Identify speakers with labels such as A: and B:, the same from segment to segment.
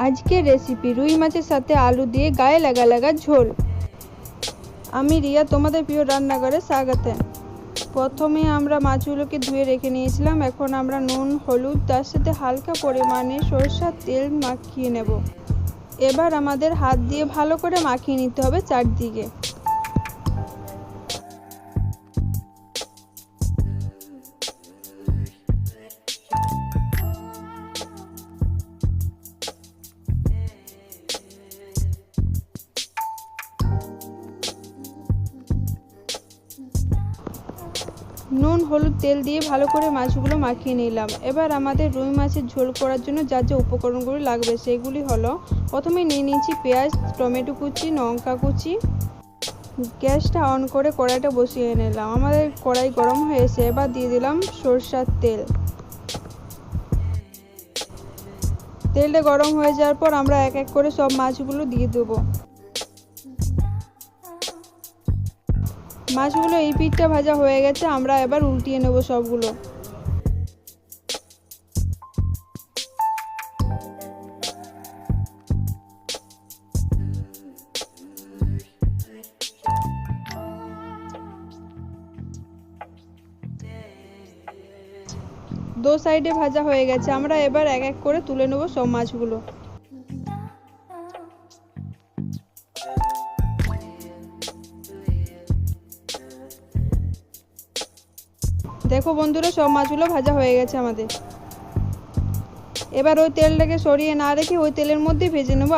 A: আজকের রেসিপি রুই মাছের সাথে আলু দিয়ে গায়ে লাগা লাগা ঝোল। আমি রিয়া তোমাদের প্রিয় রান্নাঘরে স্বাগত। প্রথমে আমরা মাছগুলোকে ধুয়ে রেখে নিয়েছিলাম। এখন আমরা নুন হলুদ তার সাথে হালকা পরিমাণে সরষের তেল মাখিয়ে নেব। এবার আমাদের হাত দিয়ে ভালো করে মাখিয়ে নিতে হবে চারদিকে। নুন হলুদ তেল দিয়ে ভালো করে মাছগুলো মাখিয়ে নিলাম। এবার আমাদের রুই মাছের ঝোল করার জন্য যা যা উপকরণগুলো লাগবে সেগুলি হলো, প্রথমে নিয়ে নিয়েছি পেঁয়াজ, টমেটো কুচি, লঙ্কা কুচি। গ্যাসটা অন করে কড়াইটা বসিয়ে নিলাম। আমাদের কড়াই গরম হয়েছে, এবার দিয়ে দিলাম সরষের তেল। তেলটা গরম হয়ে যাওয়ার পর আমরা এক এক করে সব মাছগুলো দিয়ে দেবো। মাছগুলো এই পিঠটা ভাজা হয়ে গেছে, আমরা এবার উল্টিয়ে নেব সবগুলো। দো সাইডে ভাজা হয়ে গেছে, আমরা এবার এক এক করে তুলে নেব সব মাছগুলো। দেখো বন্ধুরা, সব মাছগুলো ভাজা হয়ে গেছে আমাদের। এবার ওই তেলটাকে সরিয়ে না রেখে ওই তেলের মধ্যে ভেজে নেব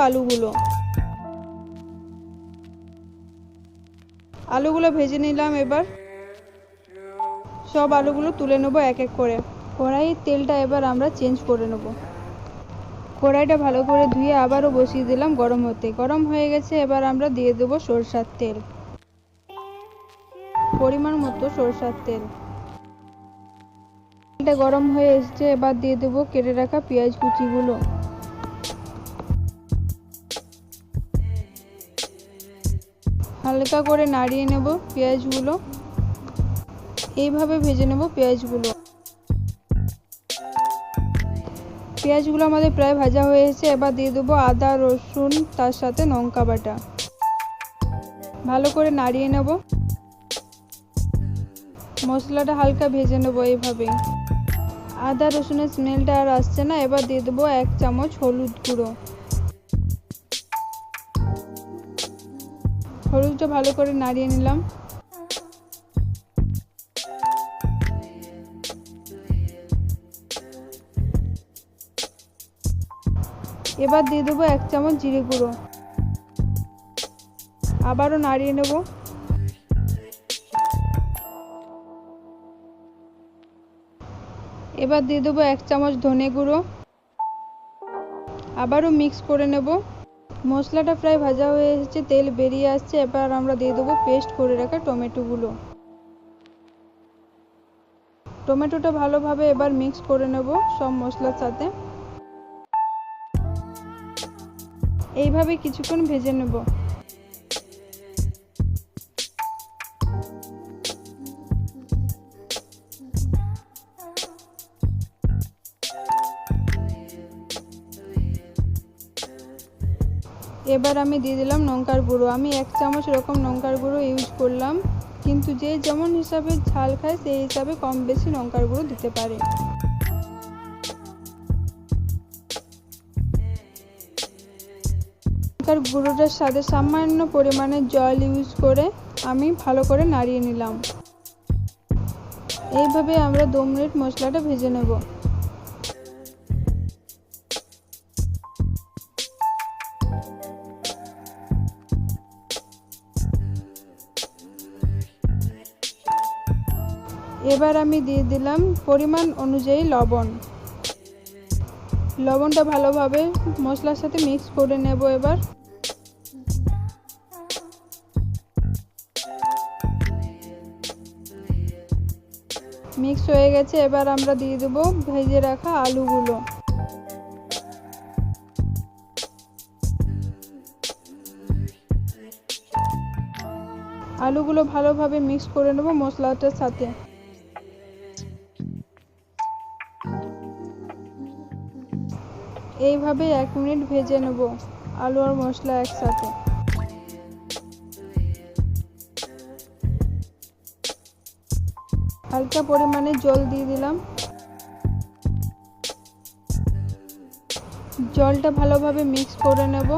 A: আলুগুলো ভেজে নিলাম। এবার সব আলুগুলো তুলে নেব এক এক করে। কড়াইয়ের তেলটা এবার আমরা চেঞ্জ করে নেব। কড়াইটা ভালো করে ধুয়ে আবারও বসিয়ে দিলাম গরম হতে। গরম হয়ে গেছে, এবার আমরা দিয়ে দেবো সরষের তেল, পরিমাণ মতো সরষের তেল। তেলটা গরম হয়ে এসেছে, এবার দিয়ে দেবো কেটে রাখা পেঁয়াজ কুচিগুলো। হালকা করে নাড়িয়ে নেব পেঁয়াজগুলো। এইভাবে ভেজে নেব পেঁয়াজগুলো। পেঁয়াজগুলো আমাদের প্রায় ভাজা হয়ে এসেছে, এবার দিয়ে দেবো আদা রসুন তার সাথে লঙ্কা বাটা। ভালো করে নাড়িয়ে নেব। মশলাটা হালকা ভেজে নেব এইভাবে। আদা রসুনের স্মেলটা আর আসছে না। এবার দিয়ে দেবো 1 চামচ হলুদ গুঁড়ো। হলুদটা ভালো করে নাড়িয়ে নিলাম। এবার দিয়ে দেবো 1 চামচ জিরে গুঁড়ো। আবারও নাড়িয়ে নেব। এবার দিয়ে দেবো 1 চামচ ধনে গুঁড়ো। আবারও মিক্স করে নেব। মশলাটা প্রায় ভাজা হয়ে এসেছে, তেল বেরিয়ে আসছে। এবার আমরা দিয়ে দেবো পেস্ট করে রাখা টমেটোগুলো। টমেটোটা ভালোভাবে এবার মিক্স করে নেব সব মশলার সাথে। এইভাবে কিছুক্ষণ ভেজে নেব। এবার আমি দিয়ে দিলাম লঙ্কার গুঁড়ো। আমি 1 চামচ এরকম লঙ্কার গুঁড়ো ইউজ করলাম, কিন্তু যে যেমন হিসাবে ঝাল খায় সেই হিসাবে কম বেশি লঙ্কার গুঁড়ো দিতে পারে। লঙ্কার গুঁড়োটার সাথে সামান্য পরিমাণে জল ইউজ করে আমি ভালো করে নাড়িয়ে নিলাম। এইভাবে আমরা 2 মিনিট মশলাটা ভেজে নেব। এবার আমি দিয়ে দিলাম পরিমাণ অনুযায়ী লবণ। লবণটা ভালোভাবে মশলার সাথে মিক্স করে নেব। এবার মিক্স হয়ে গেছে, এবার আমরা দিয়ে দেব ভেজে রাখা আলুগুলো। আলুগুলো ভালোভাবে মিক্স করে নেব মশলাটার সাথে। এইভাবে 1 মিনিট ভেজে নেব আলু আর মশলা একসাথে। হালকা পরিমাণে জল দিয়ে দিলাম। জলটা ভালোভাবে মিক্স করে নেব।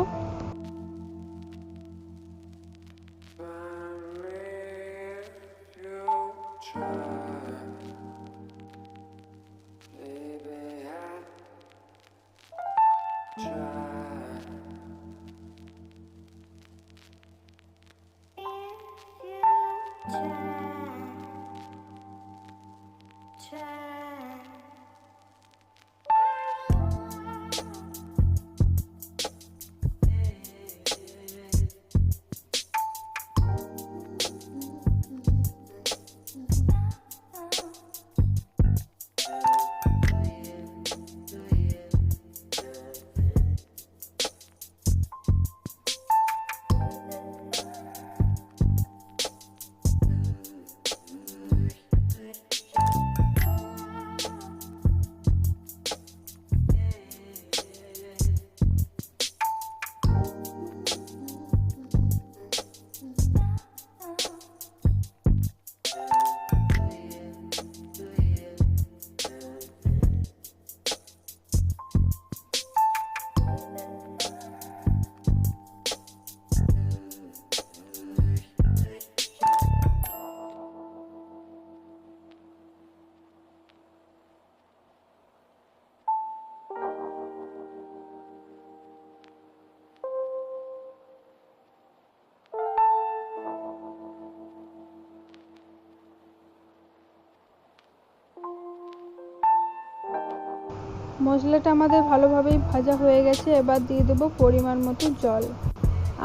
A: মশলাটা আমাদের ভালোভাবেই ভাজা হয়ে গেছে। এবার দিয়ে দেবো পরিমাণ মতো জল।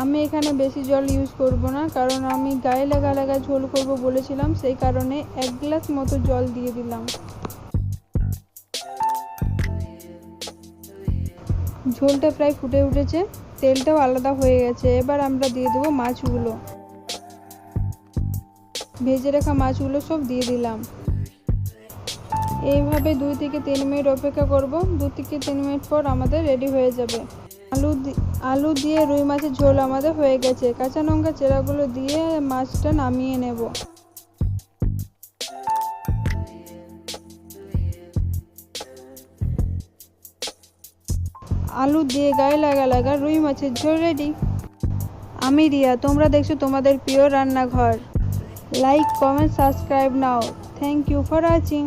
A: আমি এখানে বেশি জল ইউজ করব না, কারণ আমি গায়ে লাগা লাগা ঝোল করব বলেছিলাম, সেই কারণে 1 গ্লাস মতো জল দিয়ে দিলাম। ঝোলটা প্রায় ফুটে উঠেছে, তেলটাও আলাদা হয়ে গেছে। এবার আমরা দিয়ে দেবো মাছগুলো। ভেজে রাখা মাছগুলো সব দিয়ে দিলাম। এইভাবে 2 থেকে 3 মিনিট অপেক্ষা করব। 2 থেকে 3 মিনিট পর আমাদের রেডি হয়ে যাবে। আলু দিয়ে রুই মাছের ঝোল আমাদের হয়ে গেছে। কাঁচা লঙ্কা চেরাগুলো দিয়ে মাছটা নামিয়ে নেব। আলু দিয়ে গায়ে লাগা লাগা রুই মাছের ঝোল রেডি। আমি রিয়া, তোমরা দেখছো তোমাদের প্রিয় রান্নাঘর। লাইক, কমেন্ট, সাবস্ক্রাইব নাও। Thank you for watching.